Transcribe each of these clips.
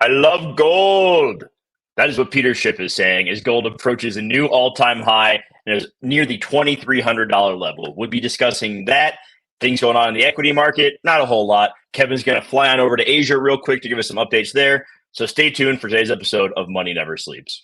I love gold. That is what Peter Schiff is saying as gold approaches a new all-time high and is near the $2,300 level. We'll be discussing that, things going on in the equity market, not a whole lot. Kevin's going to fly on over to Asia real quick to give us some updates there. So stay tuned for today's episode of Money Never Sleeps.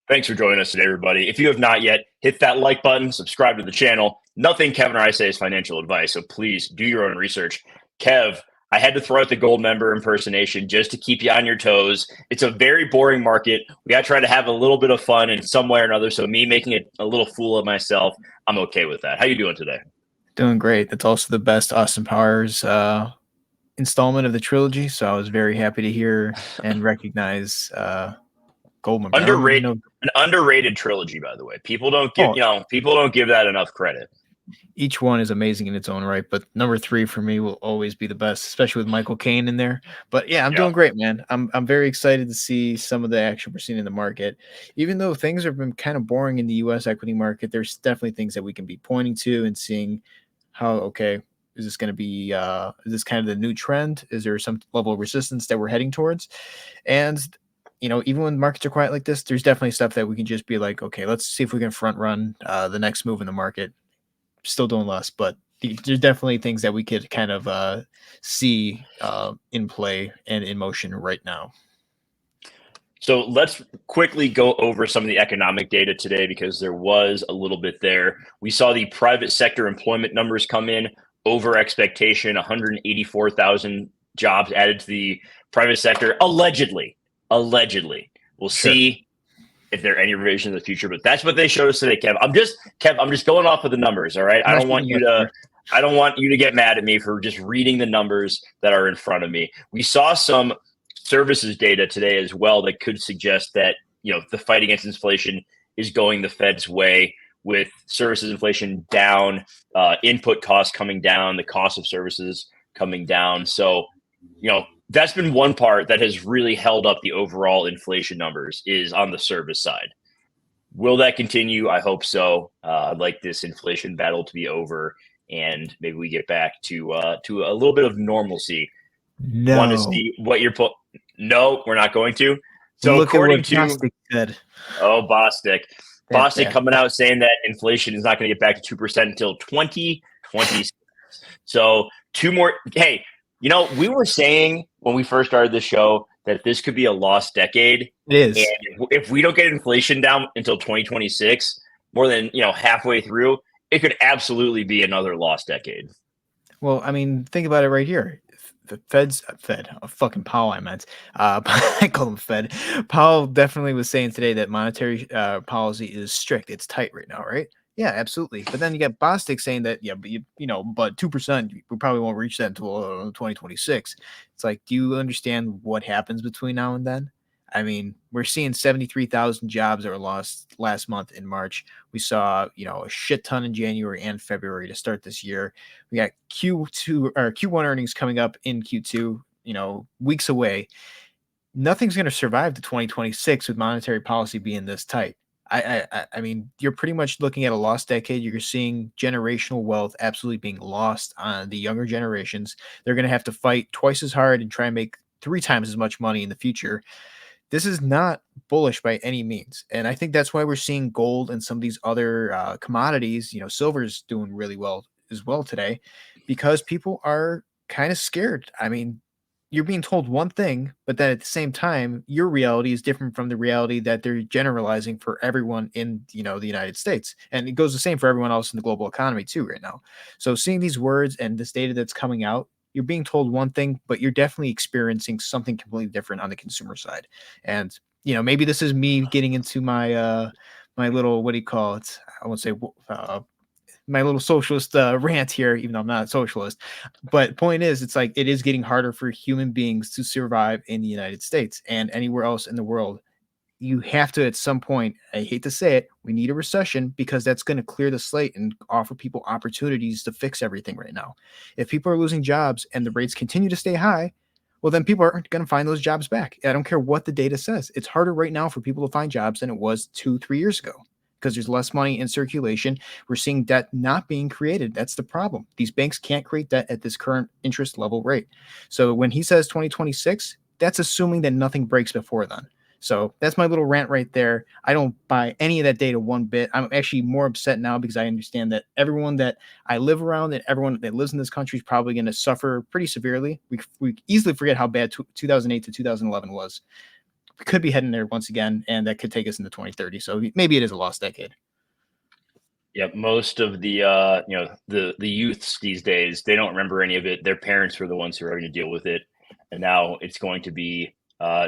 Thanks for joining us today, everybody. If you have not yet, hit that like button, subscribe to the channel. Nothing Kevin or I say is financial advice, so please do your own research. Kev, I had to throw out the gold member impersonation just to keep you on your toes. It's a very boring market. We got to try to have a little bit of fun in some way or another, so me making a little fool of myself, I'm okay with that. How you doing today? Doing great. That's also the best Austin Powers installment of the trilogy, so I was very happy to hear and recognize Goldman. An underrated trilogy, by the way. People don't give that enough credit. Each one is amazing in its own right, but number 3 for me will always be the best, especially with Michael Caine in there. But yeah, I'm doing great, man. I'm very excited to see some of the action we're seeing in the market. Even though things have been kind of boring in the U.S. equity market, there's definitely things that we can be pointing to and seeing how, okay, is this going to be, is this kind of the new trend? Is there some level of resistance that we're heading towards? And even when markets are quiet like this, there's definitely stuff that we can just be like, okay, let's see if we can front run the next move in the market. Still doing less, but there's definitely things that we could kind of see in play and in motion right now. So let's quickly go over some of the economic data today because there was a little bit there. We saw the private sector employment numbers come in over expectation, 184,000 jobs added to the private sector, allegedly. We'll see if there are any revisions in the future, but that's what they showed us today, Kev. I'm just going off of the numbers, all right? I don't want you to get mad at me for just reading the numbers that are in front of me. We saw some services data today as well that could suggest that, the fight against inflation is going the Fed's way, with services inflation down, input costs coming down, the cost of services coming down. So, that's been one part that has really held up the overall inflation numbers, is on the service side. Will that continue? I hope so. I'd like this inflation battle to be over and maybe we get back to a little bit of normalcy. No. Want to see what you're No, we're not going to. So look according at what Bostic said. Oh, Bostic. Bostic coming out saying that inflation is not going to get back to 2% until 2026. So 2 more. Hey, we were saying when we first started the show that this could be a lost decade. It is. And if we don't get inflation down until 2026, more than, halfway through, it could absolutely be another lost decade. Well, I mean, think about it right here. The fucking Powell, I meant. I call him Fed. Powell definitely was saying today that monetary policy is strict. It's tight right now, right? Yeah, absolutely. But then you got Bostic saying that, but 2%, we probably won't reach that until 2026. It's like, do you understand what happens between now and then? I mean, we're seeing 73,000 jobs that were lost last month in March. We saw, a shit ton in January and February to start this year. We got Q2 or Q1 earnings coming up in Q2, weeks away. Nothing's going to survive to 2026 with monetary policy being this tight. I mean, you're pretty much looking at a lost decade. You're seeing generational wealth absolutely being lost on the younger generations. They're going to have to fight twice as hard and try and make 3 times as much money in the future. This is not bullish by any means. And I think that's why we're seeing gold and some of these other commodities, silver's doing really well as well today, because people are kind of scared. I mean, you're being told one thing, but then at the same time, your reality is different from the reality that they're generalizing for everyone in, the United States. And it goes the same for everyone else in the global economy too right now. So seeing these words and this data that's coming out, you're being told one thing, but you're definitely experiencing something completely different on the consumer side. And, maybe this is me getting into my, my little, what do you call it? I won't say my little socialist rant here, even though I'm not a socialist. But point is, it's like it is getting harder for human beings to survive in the United States and anywhere else in the world. You have to, at some point, I hate to say it, we need a recession because that's going to clear the slate and offer people opportunities to fix everything right now. If people are losing jobs and the rates continue to stay high, well, then people aren't going to find those jobs back. I don't care what the data says. It's harder right now for people to find jobs than it was 2, 3 years ago because there's less money in circulation. We're seeing debt not being created. That's the problem. These banks can't create debt at this current interest level rate. So when he says 2026, that's assuming that nothing breaks before then. So that's my little rant right there. I don't buy any of that data one bit. I'm actually more upset now because I understand that everyone that I live around and everyone that lives in this country is probably going to suffer pretty severely. We easily forget how bad 2008 to 2011 was. We could be heading there once again, and that could take us into 2030. So maybe it is a lost decade. Yeah, most of the the youths these days, they don't remember any of it. Their parents were the ones who are going to deal with it, and now it's going to be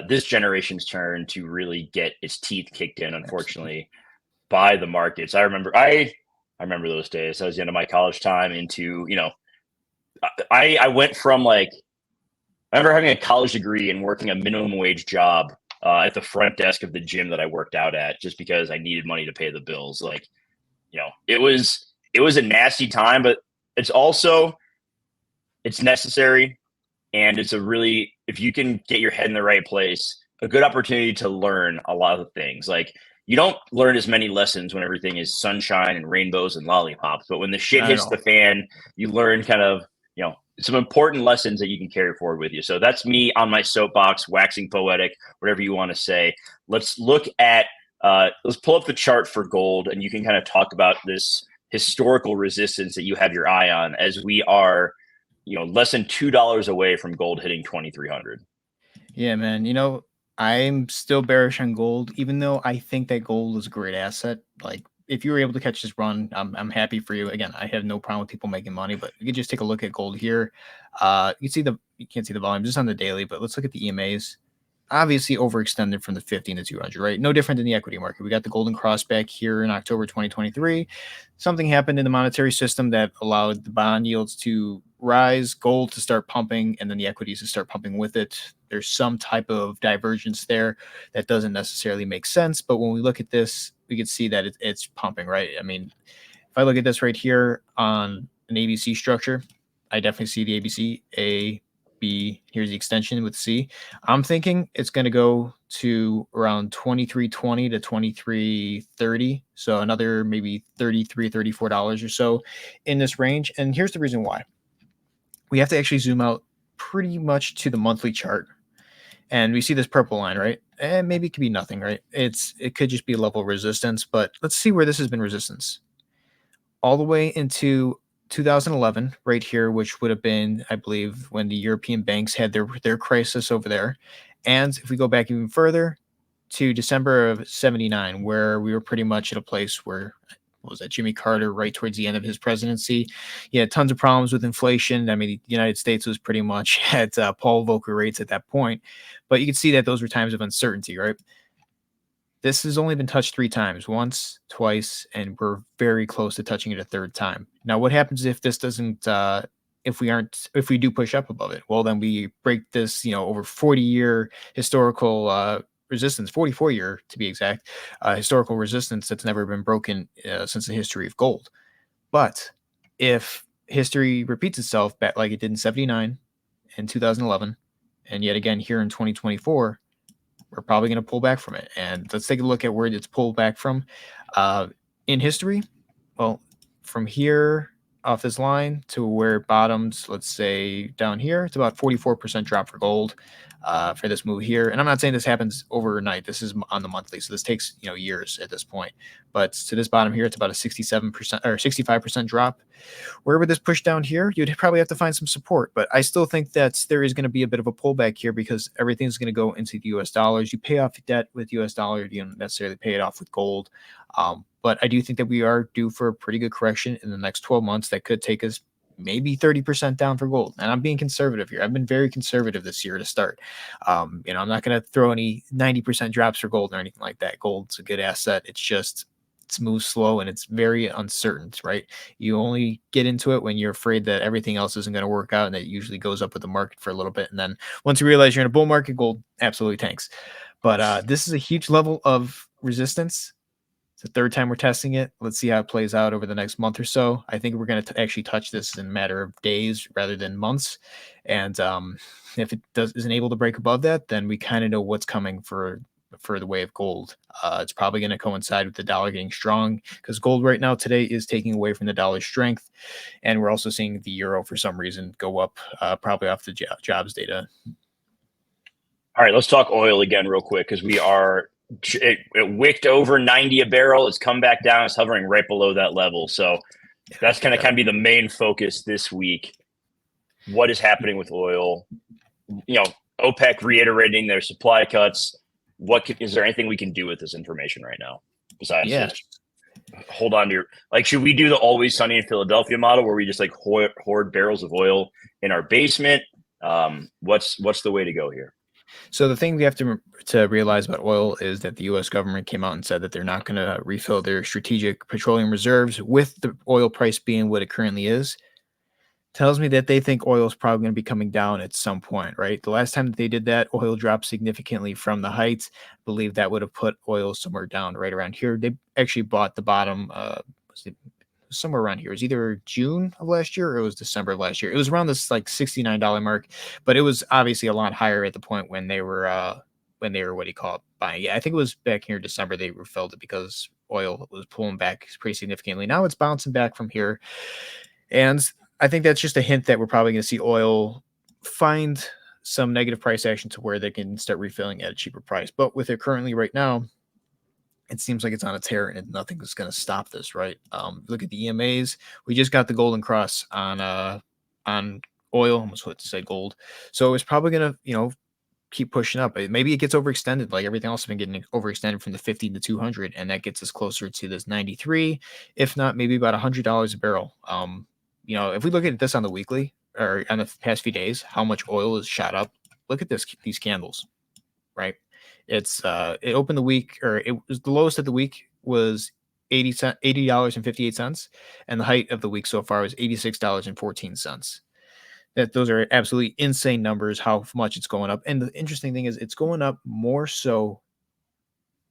this generation's turn to really get its teeth kicked in, unfortunately, by the markets. I remember those days. That was the end of my college time into, I went from like, I remember having a college degree and working a minimum wage job at the front desk of the gym that I worked out at just because I needed money to pay the bills. Like, it was a nasty time, but it's necessary. And it's if you can get your head in the right place, a good opportunity to learn a lot of things. Like, you don't learn as many lessons when everything is sunshine and rainbows and lollipops, but when the shit hits the fan, you learn kind of, some important lessons that you can carry forward with you. So that's me on my soapbox, waxing poetic, whatever you want to say. Let's look at, let's pull up the chart for gold, and you can kind of talk about this historical resistance that you have your eye on as we are, less than $2 away from gold hitting 2,300. Yeah, man. I'm still bearish on gold, even though I think that gold is a great asset. Like, if you were able to catch this run, I'm happy for you. Again, I have no problem with people making money, but you can just take a look at gold here. You can't see the volume just on the daily, but let's look at the EMAs. Obviously overextended from the 50 to 200, right? No different than the equity market. We got the golden cross back here in October 2023. Something happened in the monetary system that allowed the bond yields to rise, gold to start pumping, and then the equities to start pumping with it. There's some type of divergence there that doesn't necessarily make sense. But when we look at this, we can see that it's pumping, right? I mean, if I look at this right here on an ABC structure, I definitely see the ABC, A, B, here's the extension with C. I'm thinking it's going to go to around 23.20 to 23.30. So another maybe $33, $34 or so in this range. And here's the reason why. We have to actually zoom out pretty much to the monthly chart. And we see this purple line, right? And maybe it could be nothing, right? It could just be a level of resistance, but let's see where this has been resistance. All the way into 2011, right here, which would have been, I believe, when the European banks had their crisis over there. And if we go back even further to December of 79, where we were pretty much at a place where, what was that, Jimmy Carter, right towards the end of his presidency, he had tons of problems with inflation. I mean, the United States was pretty much at Paul Volcker rates at that point. But you can see that those were times of uncertainty, right? This has only been touched 3 times, once, twice, and we're very close to touching it a 3rd time. Now, what happens if this doesn't, if we do push up above it? Well, then we break this, over 40-year historical resistance, 44-year to be exact, historical resistance that's never been broken since the history of gold. But if history repeats itself back like it did in 79 and 2011, and yet again here in 2024, we're probably going to pull back from it. And let's take a look at where it's pulled back from in history. Well, from here off this line to where it bottoms, let's say down here, it's about 44% drop for gold for this move here. And I'm not saying this happens overnight. This is on the monthly. So this takes, years at this point. But to this bottom here, it's about a 67% or 65% drop. Where would this push down here? You'd probably have to find some support. But I still think that there is going to be a bit of a pullback here because everything's going to go into the US dollars. You pay off debt with US dollar. You don't necessarily pay it off with gold. But I do think that we are due for a pretty good correction in the next 12 months that could take us maybe 30% down for gold. And I'm being conservative here. I've been very conservative this year to start. I'm not going to throw any 90% drops for gold or anything like that. Gold's a good asset. It's just it moves slow and it's very uncertain, right? You only get into it when you're afraid that everything else isn't going to work out, and that usually goes up with the market for a little bit. And then once you realize you're in a bull market, gold absolutely tanks. But this is a huge level of resistance. It's the third time we're testing it. Let's see how it plays out over the next month or so. I think we're going to actually touch this in a matter of days rather than months. And if it isn't able to break above that, then we kind of know what's coming for the way of gold. It's probably going to coincide with the dollar getting strong, because gold right now today is taking away from the dollar's strength. And we're also seeing the euro for some reason go up, probably off the jobs data. All right, let's talk oil again real quick, because it wicked over 90 a barrel. It's come back down. It's hovering right below that level. So that's going to kind of be the main focus this week. What is happening with oil? OPEC reiterating their supply cuts. Is there anything we can do with this information right now besides just hold on to should we do the always sunny in Philadelphia model, where we just hoard barrels of oil in our basement? What's the way to go here? So the thing we have to realize about oil is that the U.S. government came out and said that they're not going to refill their strategic petroleum reserves, with the oil price being what it currently is. Tells me that they think oil is probably going to be coming down at some point, right? The last time that they did that, oil dropped significantly from the heights. I believe that would have put oil somewhere down right around here. They actually bought the bottom, somewhere around here. It was either June of last year or it was December of last year. It was around this $69 mark, but it was obviously a lot higher at the point when they were what do you call it, buying. Yeah, I think it was back here in December they refilled it, because oil was pulling back pretty significantly. Now it's bouncing back from here, and I think that's just a hint that we're probably going to see oil find some negative price action to where they can start refilling at a cheaper price. But with it currently right now, it seems like it's on a tear, and nothing is going to stop this, right? Look at the EMAs. We just got the golden cross on oil. Almost what to say gold. So it's probably going to keep pushing up. Maybe it gets overextended, like everything else has been getting overextended from the 50 to 200, and that gets us closer to this 93, if not maybe about $100 a barrel. If we look at this on the weekly or on the past few days, how much oil is shot up. Look at these candles, right? It opened the week, or it was the lowest of the week was $80.58, and the height of the week so far was $86.14. Those are absolutely insane numbers, how much it's going up. And the interesting thing is it's going up more so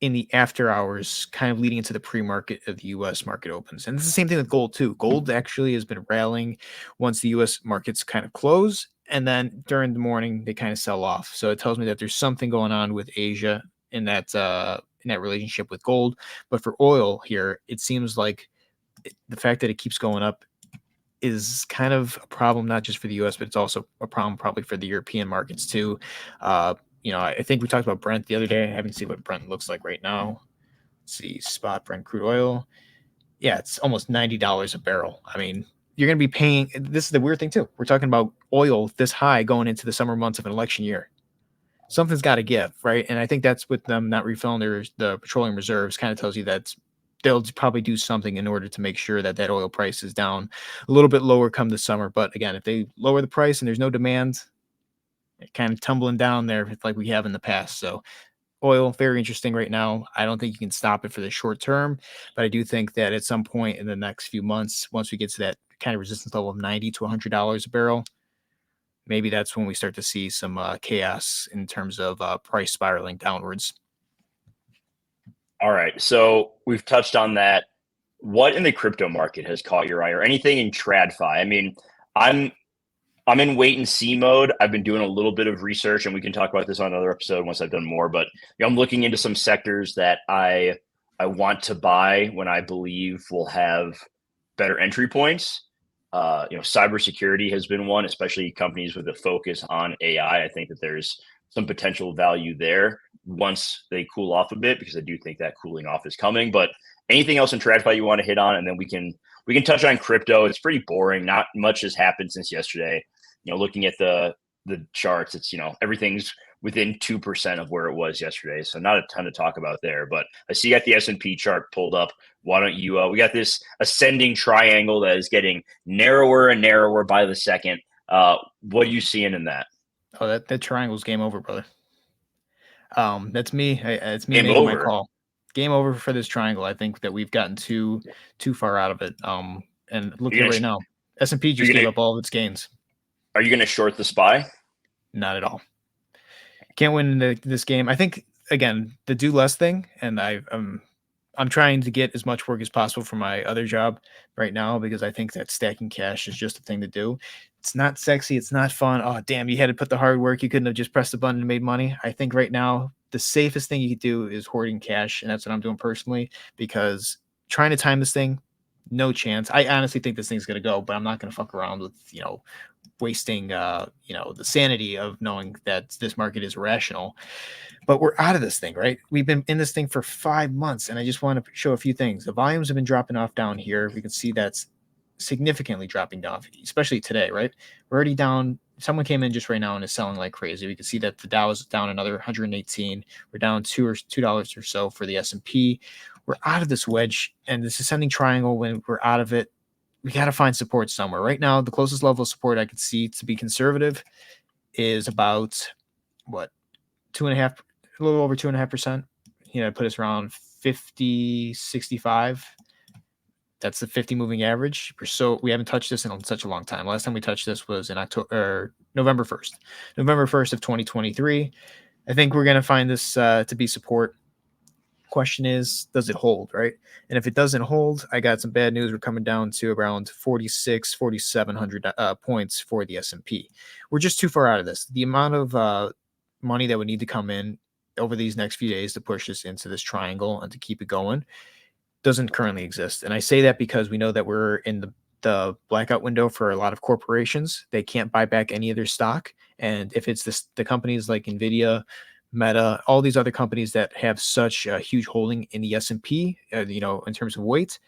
in the after hours, kind of leading into the pre-market of the U.S. market opens. And it's the same thing with gold too. Gold actually has been rallying once the U.S. markets kind of close, and then during the morning they kind of sell off. So it tells me that there's something going on with Asia in that relationship with gold. But for oil here, it seems like the fact that it keeps going up is kind of a problem, not just for the U.S., but it's also a problem probably for the European markets too. I think we talked about Brent the other day. I haven't seen what Brent looks like right now. Let's see, spot Brent crude oil. Yeah, it's almost $90 a barrel. I mean, you're going to be paying. This is the weird thing too. We're talking about oil this high going into the summer months of an election year. Something's got to give, right? And I think that's with them not refilling the petroleum reserves. Kind of tells you that they'll probably do something in order to make sure that oil price is down a little bit lower come the summer. But again, if they lower the price and there's no demand, it kind of tumbling down there like we have in the past. So oil, very interesting right now. I don't think you can stop it for the short term, but I do think that at some point in the next few months, once we get to that kind of resistance level of $90 to $100 a barrel, maybe that's when we start to see some chaos in terms of price spiraling downwards. All right, so we've touched on that. What in the crypto market has caught your eye, or anything in TradFi? I mean, I'm in wait and see mode. I've been doing a little bit of research, and we can talk about this on another episode once I've done more. But I'm looking into some sectors that I want to buy when I believe will have better entry points. Cybersecurity has been one, especially companies with a focus on AI. I think that there's some potential value there once they cool off a bit, because I do think that cooling off is coming. But anything else in TradFi you want to hit on, and then we can touch on crypto. It's pretty boring. Not much has happened since yesterday. Looking at the charts, it's everything's within 2% of where it was yesterday. So not a ton to talk about there. But I see you got the S&P chart pulled up. Why don't you? We got this ascending triangle that is getting narrower and narrower by the second. What are you seeing in that? Oh, that triangle's game over, brother. That's me. It's me Game making over. my call. game over for this triangle. I think that we've gotten too far out of it. And look at it right now. S&P just gave up all of its gains. Are you going to short the SPY? Not at all. Can't win this game. I think again the do less thing, and I'm trying to get as much work as possible for my other job right now because I think that stacking cash is just a thing to do. It's not sexy. It's not fun. Oh, damn, you had to put the hard work. You couldn't have just pressed the button and made money. I think right now the safest thing you could do is hoarding cash, and that's what I'm doing personally because trying to time this thing, no chance. I honestly think this thing's going to go, but I'm not going to fuck around with, wasting, the sanity of knowing that this market is rational. But we're out of this thing, right? We've been in this thing for 5 months, and I just want to show a few things. The volumes have been dropping off down here. We can see that's significantly dropping down, especially today, right? We're already down. Someone came in just right now and is selling like crazy. We can see that the Dow is down another 118. We're down $2 or so for the S&P. We're out of this wedge and this ascending triangle. When we're out of it, we got to find support somewhere. Right now, the closest level of support I could see to be conservative is about what, 2.5, a little over 2.5%. Put us around 50.65. That's the 50 moving average. So we haven't touched this in such a long time. Last time we touched this was in November 1st of 2023. I think we're going to find this to be support. Question is, does it hold, right? And if it doesn't hold, I got some bad news. We're coming down to around 4,700 points for the S&P. We're just too far out of this. The amount of money that would need to come in over these next few days to push us into this triangle and to keep it going doesn't currently exist. And I say that because we know that we're in the blackout window for a lot of corporations. They can't buy back any of their stock. And if it's the companies like NVIDIA, Meta, all these other companies that have such a huge holding in the S&P, in terms of weight,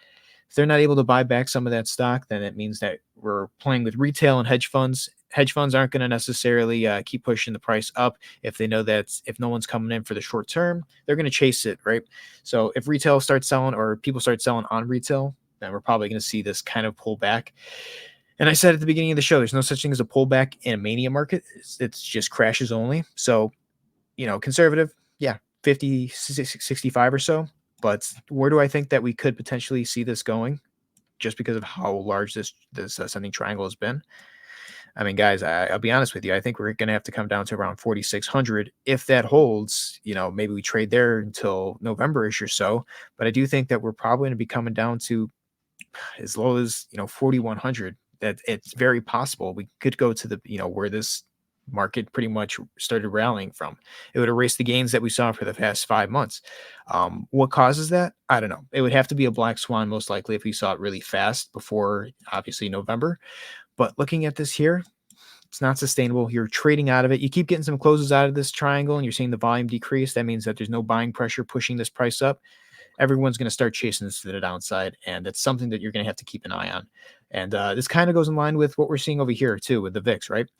if they're not able to buy back some of that stock, then it means that we're playing with retail and hedge funds. Hedge funds aren't going to necessarily keep pushing the price up if they know that if no one's coming in for the short term, they're going to chase it, right? So if retail starts selling or people start selling on retail, then we're probably going to see this kind of pullback. And I said at the beginning of the show, there's no such thing as a pullback in a mania market. It's just crashes only. So, conservative, yeah, 50, 65 or so. But where do I think that we could potentially see this going? Just because of how large this ascending triangle has been. I mean, guys, I'll be honest with you. I think we're going to have to come down to around 4,600. If that holds, maybe we trade there until November-ish or so. But I do think that we're probably going to be coming down to as low as, 4,100. That it's very possible we could go to the, where this market pretty much started rallying from. It would erase the gains that we saw for the past 5 months. What causes that? I don't know. It would have to be a black swan, most likely, if we saw it really fast before, obviously, November. But looking at this here, it's not sustainable. You're trading out of it. You keep getting some closes out of this triangle and you're seeing the volume decrease. That means that there's no buying pressure pushing this price up. Everyone's going to start chasing this to the downside. And it's something that you're going to have to keep an eye on. And this kind of goes in line with what we're seeing over here, too, with the VIX, right?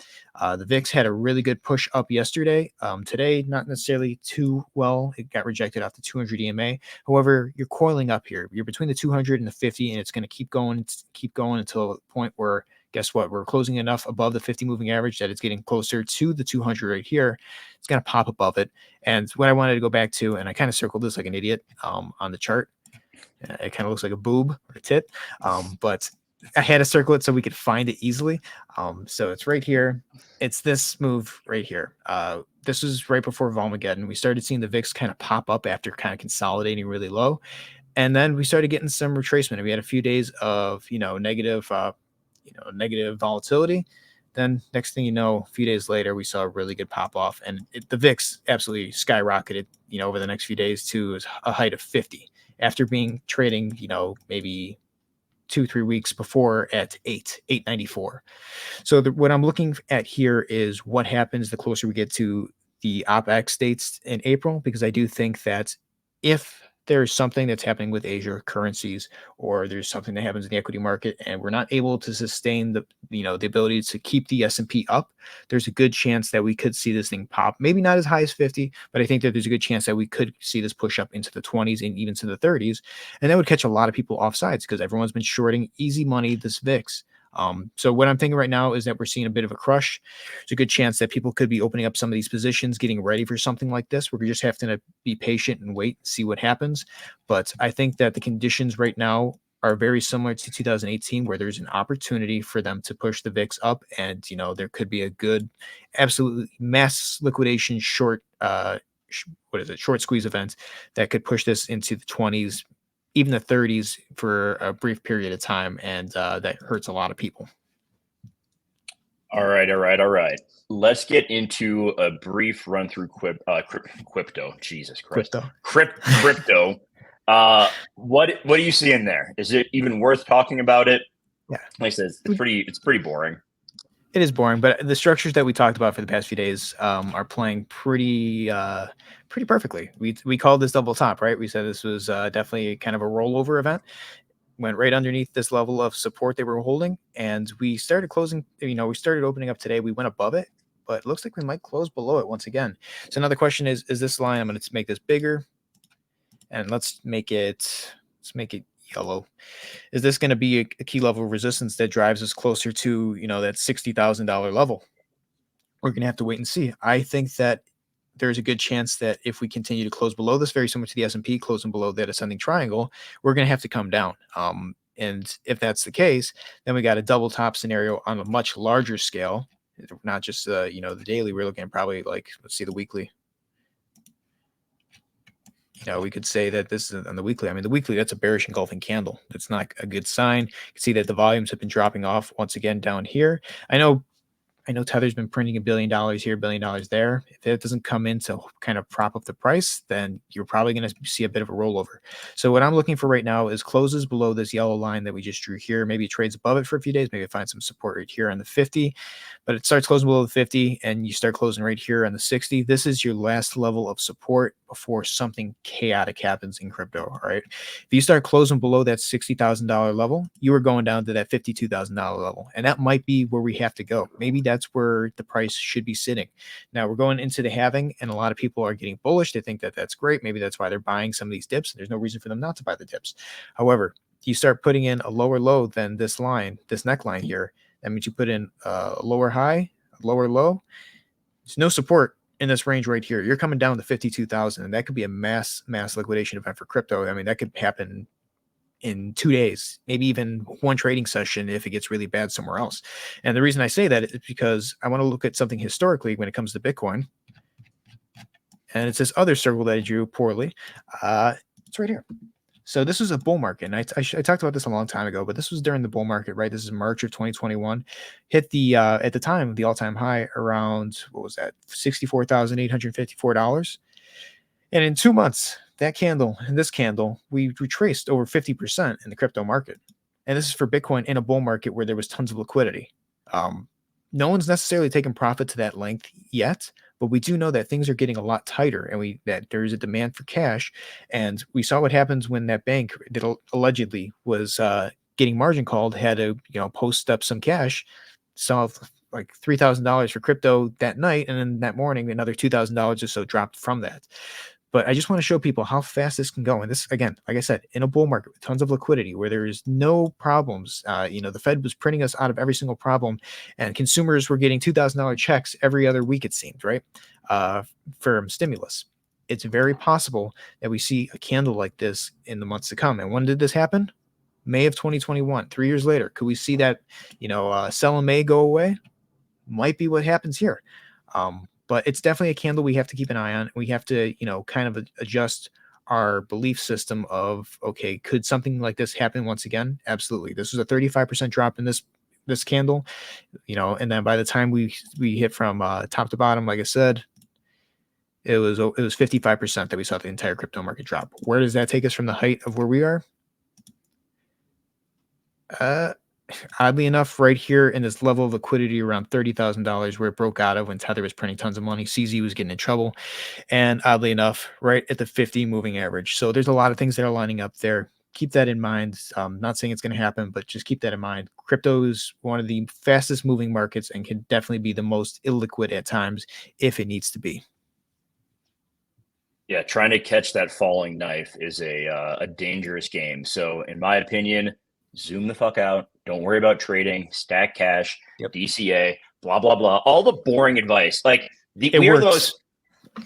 The VIX had a really good push up yesterday. Today, not necessarily too well. It got rejected off the 200 EMA. However, you're coiling up here. You're between the 200 and the 50, and it's going to keep going until the point where, guess what? We're closing enough above the 50 moving average that it's getting closer to the 200 right here. It's going to pop above it. And what I wanted to go back to, and I kind of circled this like an idiot on the chart. It kind of looks like a boob or a tit, but I had to circle it so we could find it easily. So it's right here. It's this move right here. This was right before Volmageddon. We started seeing the VIX kind of pop up after kind of consolidating really low. And then we started getting some retracement. We had a few days of, negative volatility. Then next thing you know, a few days later, we saw a really good pop off, and the VIX absolutely skyrocketed, over the next few days to a height of 50 after being trading, maybe 2-3 weeks before at 894. So what I'm looking at here is what happens the closer we get to the OpEx dates in April, because I do think that if there's something that's happening with Asia currencies, or there's something that happens in the equity market and we're not able to sustain the ability to keep the S&P up, there's a good chance that we could see this thing pop. Maybe not as high as 50, but I think that there's a good chance that we could see this push up into the 20s and even to the 30s. And that would catch a lot of people off sides because everyone's been shorting easy money, this VIX. So what I'm thinking right now is that we're seeing a bit of a crush. There's a good chance that people could be opening up some of these positions, getting ready for something like this. We're just having to be patient and wait and see what happens. But I think that the conditions right now are very similar to 2018, where there's an opportunity for them to push the VIX up, and there could be a good, absolutely mass liquidation short, short squeeze event that could push this into the 20s, even the 30s for a brief period of time, and that hurts a lot of people. All right, all right, all right. Let's get into a brief run through crypto. Jesus Christ, Crypto. crypto. What are you seeing there? Is it even worth talking about it? Yeah, Like I said, it's pretty boring. it is boring, but the structures that we talked about for the past few days are playing pretty perfectly. We called this double top, right? We said this was definitely kind of a rollover event. Went right underneath this level of support they were holding, and we started closing. We started opening up today. We went above it, but it looks like we might close below it once again. So another question is this line? I'm going to make this bigger, and let's make it yellow. Is this going to be a key level of resistance that drives us closer to that $60,000 level? We're going to have to wait and see. I think that there's a good chance that if we continue to close below this, very similar to the S&P closing below that ascending triangle, we're going to have to come down. And if that's the case, then we got a double top scenario on a much larger scale, not just the daily. We're looking at probably like, let's see, the weekly. We could say that this is on the weekly. I mean, the weekly, that's a bearish engulfing candle. That's not a good sign. You can see that the volumes have been dropping off once again down here. I know Tether's been printing $1 billion here, $1 billion there. If it doesn't come in to kind of prop up the price, then you're probably going to see a bit of a rollover. So what I'm looking for right now is closes below this yellow line that we just drew here. Maybe it trades above it for a few days. Maybe find some support right here on the 50, but it starts closing below the 50 and you start closing right here on the 60. This is your last level of support before something chaotic happens in crypto. All right. If you start closing below that $60,000 level, you are going down to that $52,000 level. And that might be where we have to go. Maybe that's where the price should be sitting. Now we're going into the halving, and a lot of people are getting bullish. They think that that's great. Maybe that's why they're buying some of these dips. There's no reason for them not to buy the dips. However, you start putting in a lower low than this line, this neckline here. That means you put in a lower high, a lower low. There's no support in this range right here. You're coming down to 52,000, and that could be a mass liquidation event for crypto. I mean, that could happen in 2 days, maybe even one trading session if it gets really bad somewhere else. And the reason I say that is because I want to look at something historically when it comes to Bitcoin. And it's this other circle that I drew poorly. It's right here. So this was a bull market, and I talked about this a long time ago, but this was during the bull market, right? This is March of 2021. Hit the at the time the all-time high around, what was that, $64,854. And in 2 months, that candle and this candle, we retraced over 50% in the crypto market. And this is for Bitcoin in a bull market where there was tons of liquidity. No one's necessarily taken profit to that length yet, but we do know that things are getting a lot tighter, and that there's a demand for cash. And we saw what happens when that bank that allegedly was getting margin called had to post up some cash, saw like $3,000 for crypto that night, and then that morning another $2,000 or so dropped from that. But I just want to show people how fast this can go. And this, again, like I said, in a bull market with tons of liquidity where there is no problems, the Fed was printing us out of every single problem, and consumers were getting $2,000 checks every other week, it seemed, right, for stimulus. It's very possible that we see a candle like this in the months to come. And when did this happen? May of 2021, 3 years later. Could we see that, sell in May go away? Might be what happens here. But it's definitely a candle we have to keep an eye on. We have to, kind of adjust our belief system of, okay, could something like this happen once again? Absolutely. This was a 35% drop in this candle, and then by the time we hit from top to bottom, like I said, it was 55% that we saw the entire crypto market drop. Where does that take us from the height of where we are? Oddly enough, right here in this level of liquidity around $30,000 where it broke out of when Tether was printing tons of money, CZ was getting in trouble, and oddly enough, right at the 50 moving average. So there's a lot of things that are lining up there. Keep that in mind. Not saying it's going to happen, but just keep that in mind. Crypto is one of the fastest moving markets and can definitely be the most illiquid at times if it needs to be. Yeah, trying to catch that falling knife is a dangerous game. So, in my opinion, zoom the fuck out, Don't worry about trading, stack cash, Yep. DCA, blah, blah, blah. All the boring advice. Like It we are works.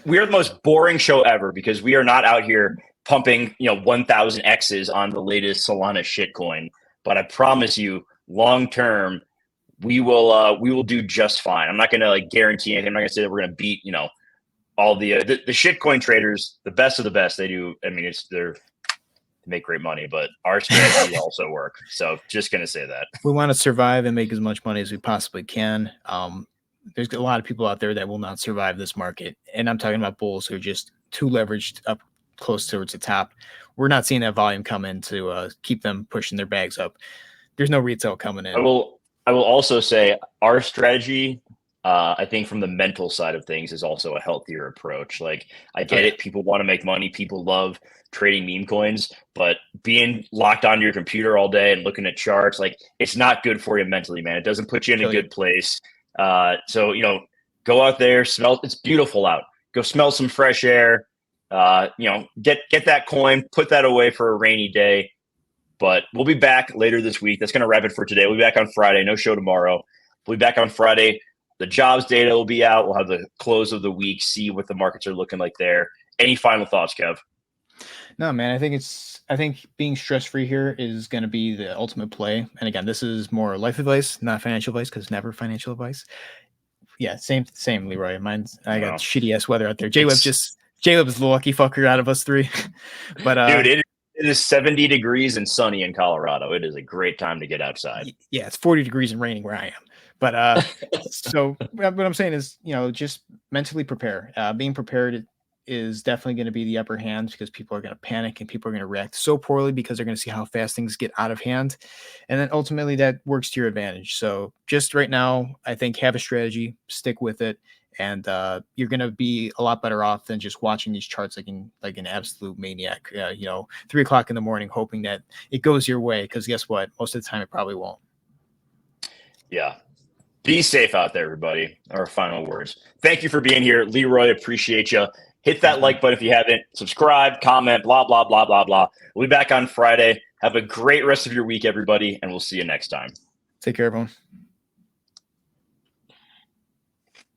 the most boring show ever because we are not out here pumping, 1,000 X's on the latest Solana shitcoin. But I promise you, long term, we will do just fine. I'm not going to like guarantee anything. I'm not going to say that we're going to beat, all the shitcoin traders, the best of the best. They do. I mean, they're make great money, but our strategies also work. So just going to say that. We want to survive and make as much money as we possibly can. There's a lot of people out there that will not survive this market. And I'm talking about bulls who are just too leveraged up close towards the top. We're not seeing that volume come in to keep them pushing their bags up. There's no retail coming in. I will also say our strategy, I think from the mental side of things, is also a healthier approach. Like I get it. People want to make money. People love trading meme coins, but being locked onto your computer all day and looking at charts, like it's not good for you mentally, man. It doesn't put you in a good place. So, go out there, smell. It's beautiful out. Go smell some fresh air. Get that coin, put that away for a rainy day. But we'll be back later this week. That's going to wrap it for today. We'll be back on Friday. No show tomorrow. We'll be back on Friday. The jobs data will be out. We'll have the close of the week, see what the markets are looking like there. Any final thoughts, Kev? No, man, I think being stress-free here is going to be the ultimate play. And again, this is more life advice, not financial advice, because never financial advice. Yeah, same, Leroy. I got shitty ass weather out there. J-Web's the lucky fucker out of us three. But dude, it is 70 degrees and sunny in Colorado. It is a great time to get outside. Yeah, it's 40 degrees and raining where I am. But so what I'm saying is, just mentally prepare. Being prepared is definitely going to be the upper hand because people are going to panic and people are going to react so poorly because they're going to see how fast things get out of hand. And then ultimately that works to your advantage. So just right now, I think have a strategy, stick with it. And you're going to be a lot better off than just watching these charts like an absolute maniac, 3 o'clock in the morning, hoping that it goes your way. Because guess what? Most of the time, it probably won't. Yeah. Be safe out there, everybody. Our final words. Thank you for being here. Leroy, appreciate you. Hit that like button if you haven't. Subscribe, comment, blah, blah, blah, blah, blah. We'll be back on Friday. Have a great rest of your week, everybody, and we'll see you next time. Take care, everyone.